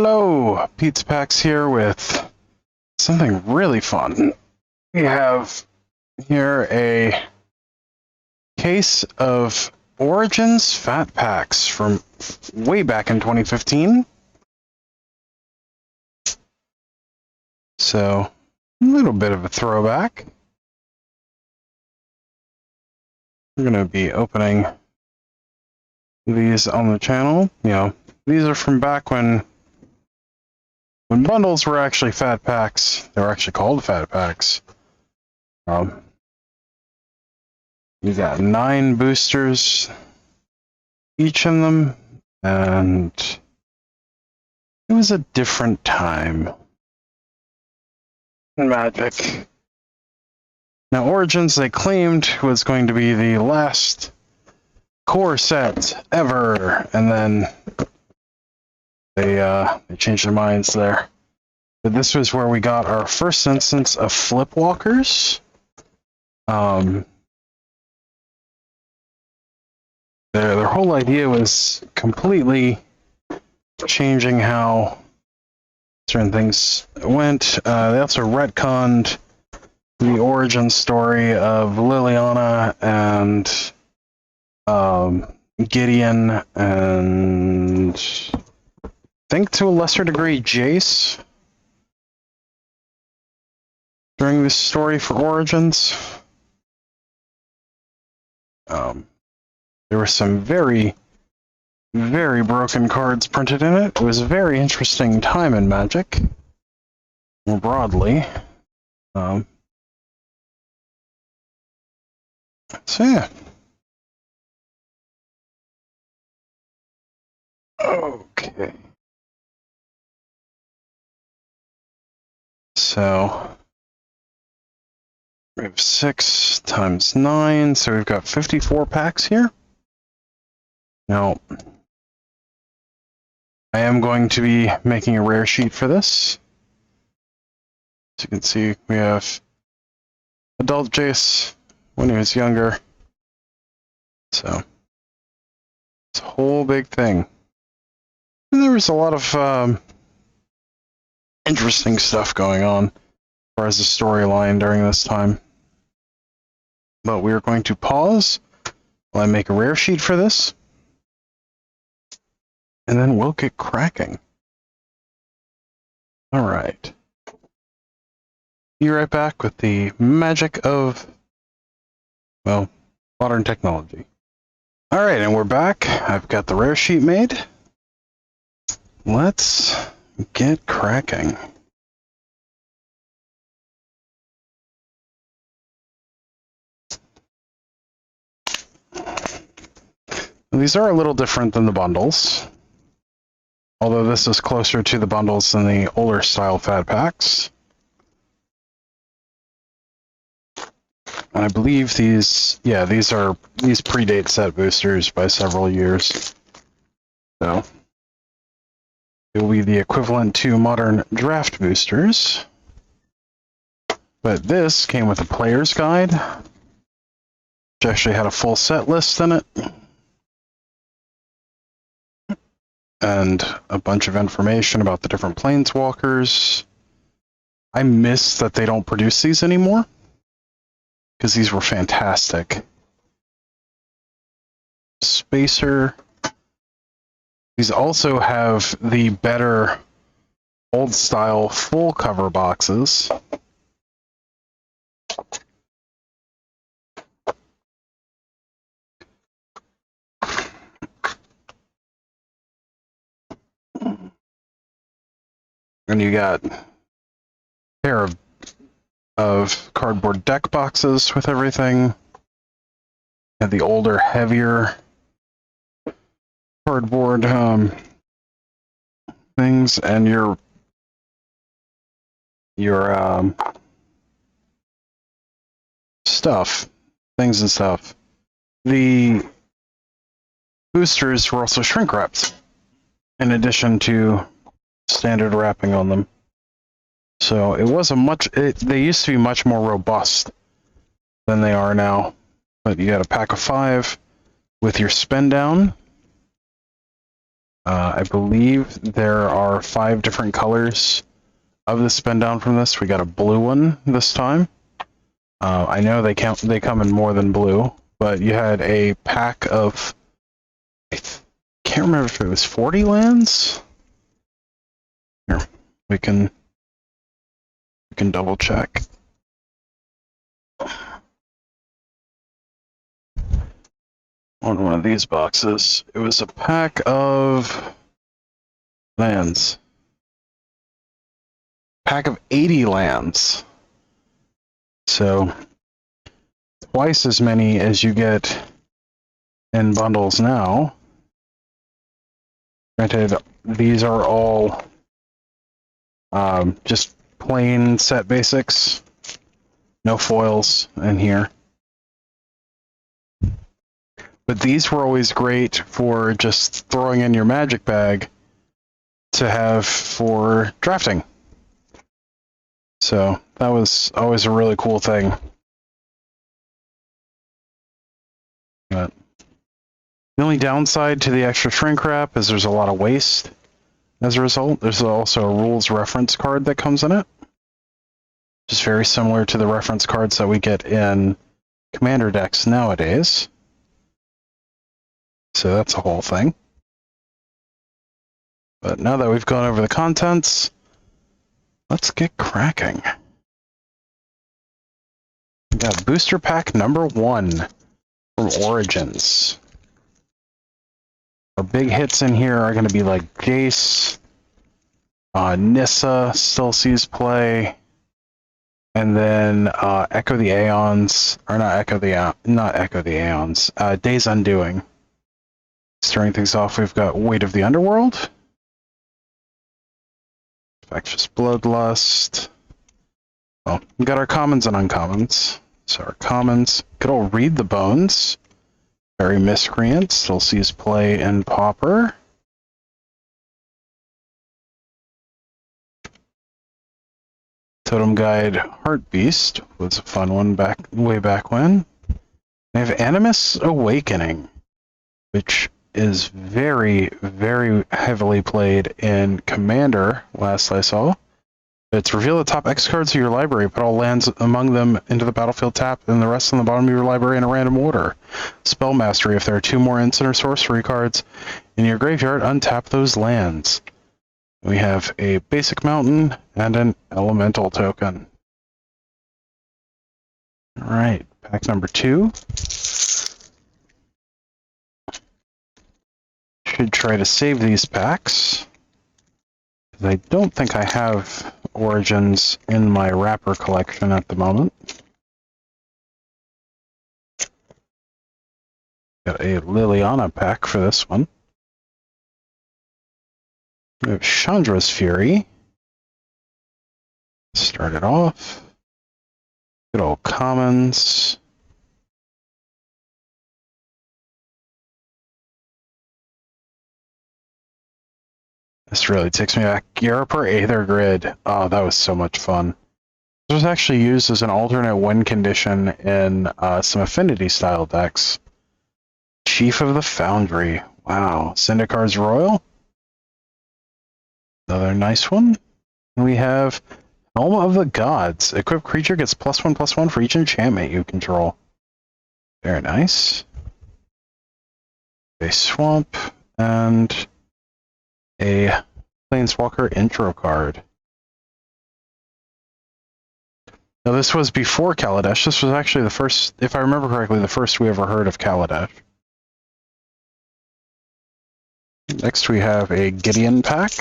Hello, Pete's Packs here with something really fun. We have here a case of Origins Fat Packs from way back in 2015. So, a little bit of a throwback. We're going to be opening these on the channel. You know, these are from back when bundles were actually fat packs. They were actually called fat packs. You got 9 boosters, each of them, and it was a different time in Magic. Now, Origins, they claimed, was going to be the last core set ever, and then they changed their minds there. But this was where we got our first instance of Flipwalkers. Their whole idea was completely changing how certain things went. They also retconned the origin story of Liliana and Gideon, and I think to a lesser degree Jace during this story for Origins. There were some very, very broken cards printed in it. It was a very interesting time in Magic, more broadly. So yeah. Okay. So we have 6 times 9, so we've got 54 packs here. Now, I am going to be making a rare sheet for this. As you can see, we have Adult Jace when he was younger. So, it's a whole big thing. And there was a lot of interesting stuff going on as far as the storyline during this time. But we are going to pause while I make a rare sheet for this. And then we'll get cracking. Alright. Be right back with the magic of, well, modern technology. Alright, and we're back. I've got the rare sheet made. Let's get cracking. These are a little different than the bundles, although this is closer to the bundles than the older style fat packs. And I believe these predate set boosters by several years. So it will be the equivalent to modern draft boosters. But this came with a player's guide, which actually had a full set list in it. And a bunch of information about the different planeswalkers. I miss that they don't produce these anymore, because these were fantastic. Spacer. These also have the better old-style full cover boxes. And you got a pair of cardboard deck boxes with everything. And the older, heavier cardboard things, and your stuff, things and stuff. The boosters were also shrink wrapped, in addition to standard wrapping on them. So it was they used to be much more robust than they are now. But you got a pack of 5 with your spin down. I believe there are 5 different colors of the spin down from this. We got a blue one this time. I know they come in more than blue, but you had a pack of, can't remember if it was 40 lands. Here, we can double check. On one of these boxes, it was a pack of lands. Pack of 80 lands. So twice as many as you get in bundles now. Granted, these are all just plain set basics. No foils in here. But these were always great for just throwing in your magic bag to have for drafting. So that was always a really cool thing. But the only downside to the extra shrink wrap is there's a lot of waste as a result. There's also a rules reference card that comes in it, which is very similar to the reference cards that we get in commander decks nowadays. So that's a whole thing. But now that we've gone over the contents, let's get cracking. We got booster pack number 1 from Origins. Our big hits in here are going to be like Jace, Nissa still sees play, and then Echo the Aeons, or not Echo the Aeons, Days Undoing. Starting things off, we've got Weight of the Underworld, Infectious Bloodlust. Well, we got our commons and uncommons. So our commons, good old Read the Bones. Very Miscreant, still sees play in Pauper. Totem Guide Heartbeast was a fun one way back when. We have Animus Awakening, which is very, very heavily played in Commander, last I saw. It's reveal the top X cards of your library, put all lands among them into the battlefield tap, and the rest on the bottom of your library in a random order. Spell Mastery, if there are 2 more instant or sorcery cards in your graveyard, untap those lands. We have a basic mountain and an elemental token. Alright, pack number 2. Should try to save these packs. I don't think I have Origins in my wrapper collection at the moment. Got a Liliana pack for this one. We have Chandra's Fury. Start it off. Good old commons. This really takes me back. Gyaraper Aether Grid. Oh, that was so much fun. This was actually used as an alternate win condition in some Affinity style decks. Chief of the Foundry. Wow. Syndicar's Royal. Another nice one. And we have Helm of the Gods. Equipped creature gets +1/+1 for each enchantment you control. Very nice. A swamp and a Planeswalker intro card. Now this was before Kaladesh. This was actually the first, if I remember correctly, the first we ever heard of Kaladesh. Next we have a Gideon pack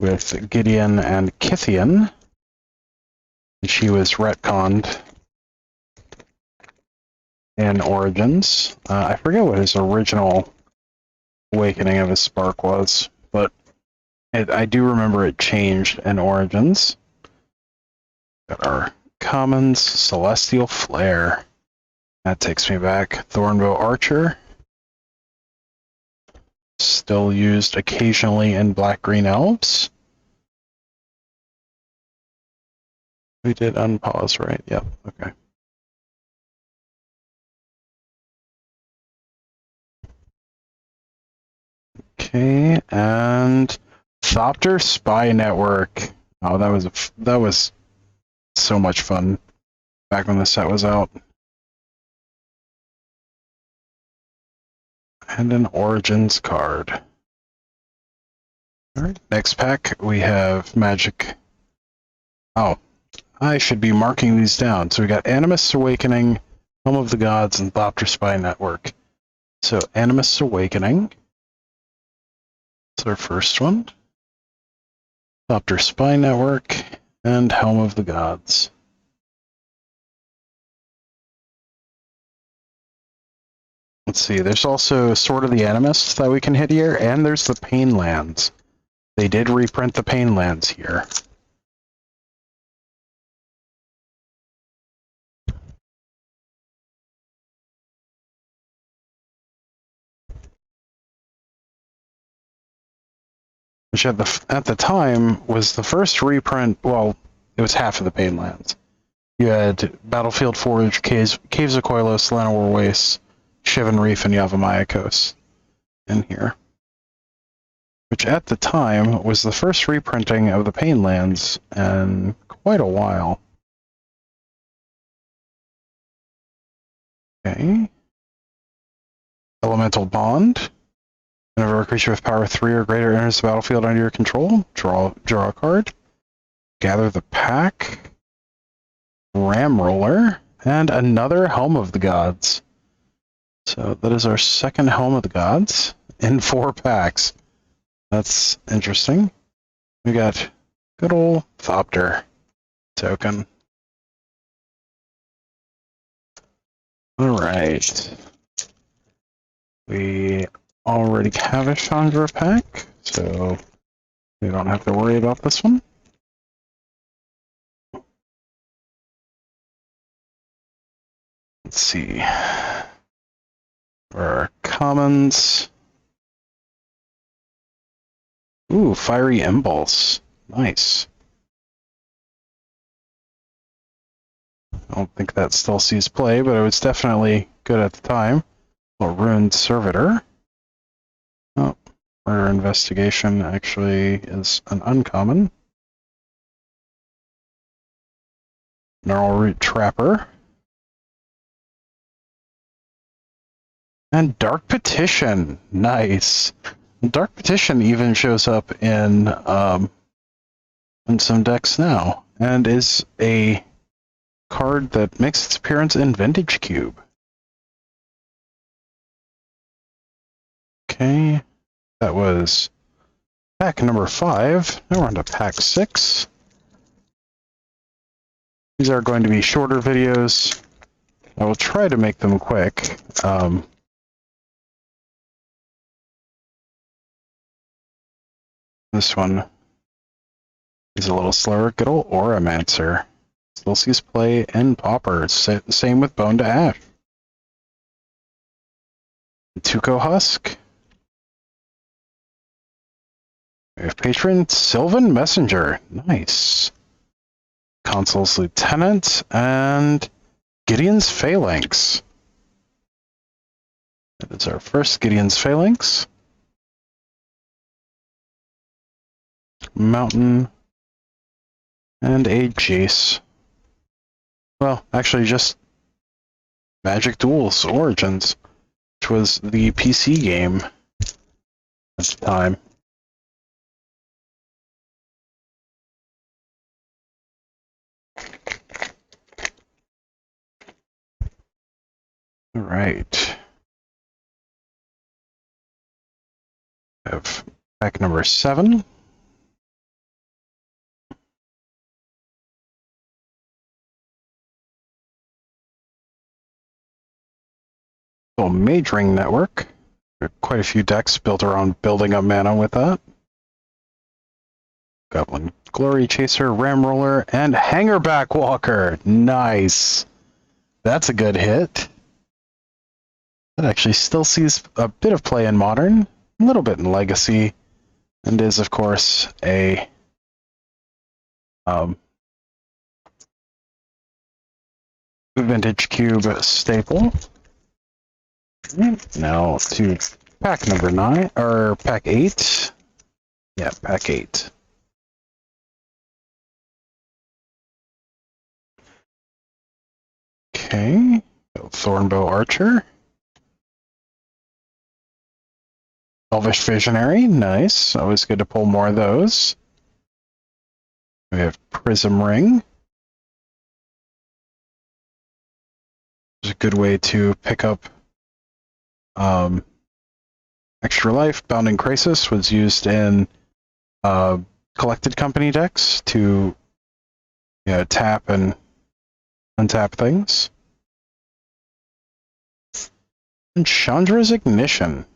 with Gideon and Kithian. And she was retconned in Origins. I forget what his original Awakening of his Spark was, but I do remember it changed in Origins. Got our commons, Celestial Flare. That takes me back. Thornbow Archer. Still used occasionally in Black-Green Elves. We did unpause, right? Yep, okay. Okay, and Thopter Spy Network. Oh, that was so much fun back when the set was out. And an Origins card. Alright, next pack we have Magic. Oh, I should be marking these down. So we got Animus Awakening, Home of the Gods, and Thopter Spy Network. So Animus Awakening. That's our first one. Thopter Spy Network, and Helm of the Gods. Let's see, there's also Sword of the Animus that we can hit here, and there's the Painlands. They did reprint the Painlands here. Which at the time was the first reprint, well, it was half of the Painlands. You had Battlefield Forge, Caves of Koilos, Llanowar Wastes, Shivan Reef, and Yavimaya Coast in here. Which at the time was the first reprinting of the Painlands in quite a while. Okay. Elemental Bond. Whenever a creature with power 3 or greater enters the battlefield under your control, draw a card. Gather the Pack. Ram Roller. And another Helm of the Gods. So that is our second Helm of the Gods in 4 packs. That's interesting. We got good old Thopter token. Alright. We already have a Chandra pack, so we don't have to worry about this one. Let's see. For our commons. Ooh, Fiery Impulse. Nice. I don't think that still sees play, but it was definitely good at the time. A Ruined Servitor. Oh, Murder Investigation actually is an uncommon. Gnarl Root Trapper. And Dark Petition. Nice. Dark Petition even shows up in some decks now, and is a card that makes its appearance in Vintage Cube. Okay, that was pack number 5. Now we're on to pack 6. These are going to be shorter videos. I will try to make them quick. This one is a little slower. Good old Auramancer. Still sees play in Paupers. Same with Bone to Ash. Tuco Husk. We have Patron Sylvan Messenger. Nice. Consul's Lieutenant and Gideon's Phalanx. That is our first Gideon's Phalanx. Mountain, and a Jace. Well, actually just Magic Duels Origins, which was the PC game at the time. Alright. We have pack number 7. Mage Ring Network. Quite a few decks built around building up mana with that. Goblin Glory Chaser, Ram Roller, and Hangerback Walker. Nice. That's a good hit. That actually still sees a bit of play in Modern, a little bit in Legacy, and is, of course, a Vintage Cube staple. Now to pack number 9, or pack 8. Yeah, pack 8. Okay, Thornbow Archer. Elvish Visionary, nice. Always good to pull more of those. We have Prism Ring. It's a good way to pick up extra life. Bounding Crisis was used in collected company decks to tap and untap things. And Chandra's Ignition.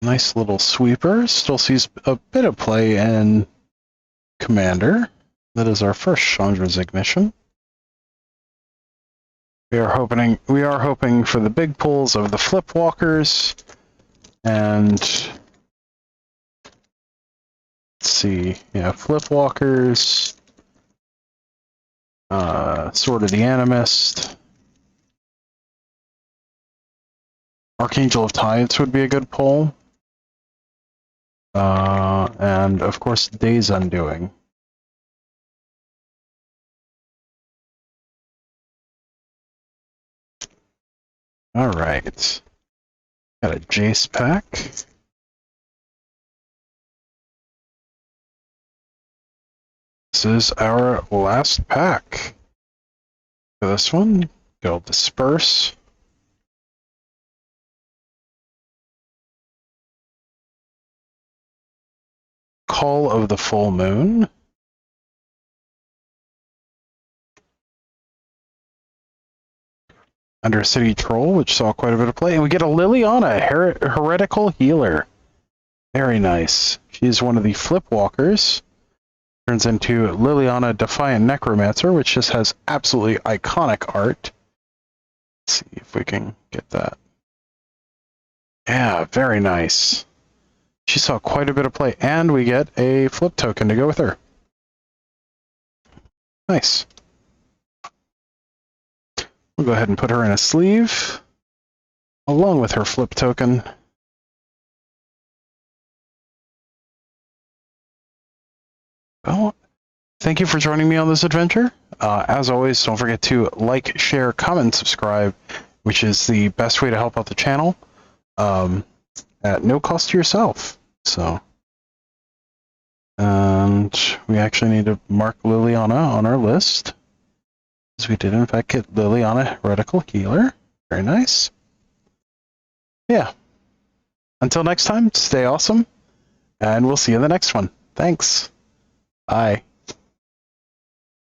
Nice little sweeper. Still sees a bit of play in Commander. That is our first Chandra's Ignition. We are hoping for the big pulls of the Flip Walkers, and let's see, Flip Walkers, Sword of the Animist, Archangel of Tides would be a good pull, and of course Day's Undoing. All right, got a Jace pack. This is our last pack. For this one, go Disperse. Call of the Full Moon. Undercity Troll, which saw quite a bit of play. And we get a Liliana, Heretical Healer. Very nice. She's one of the Flip Walkers. Turns into Liliana Defiant Necromancer, which just has absolutely iconic art. Let's see if we can get that. Yeah, very nice. She saw quite a bit of play, and we get a flip token to go with her. Nice. We'll go ahead and put her in a sleeve, along with her flip token. Well, thank you for joining me on this adventure. As always, don't forget to like, share, comment, subscribe, which is the best way to help out the channel, at no cost to yourself. So, and we actually need to mark Liliana on our list, because we did in fact get Liliana Heretical Healer. Very nice. Yeah. Until next time, stay awesome, and we'll see you in the next one. Thanks. Bye.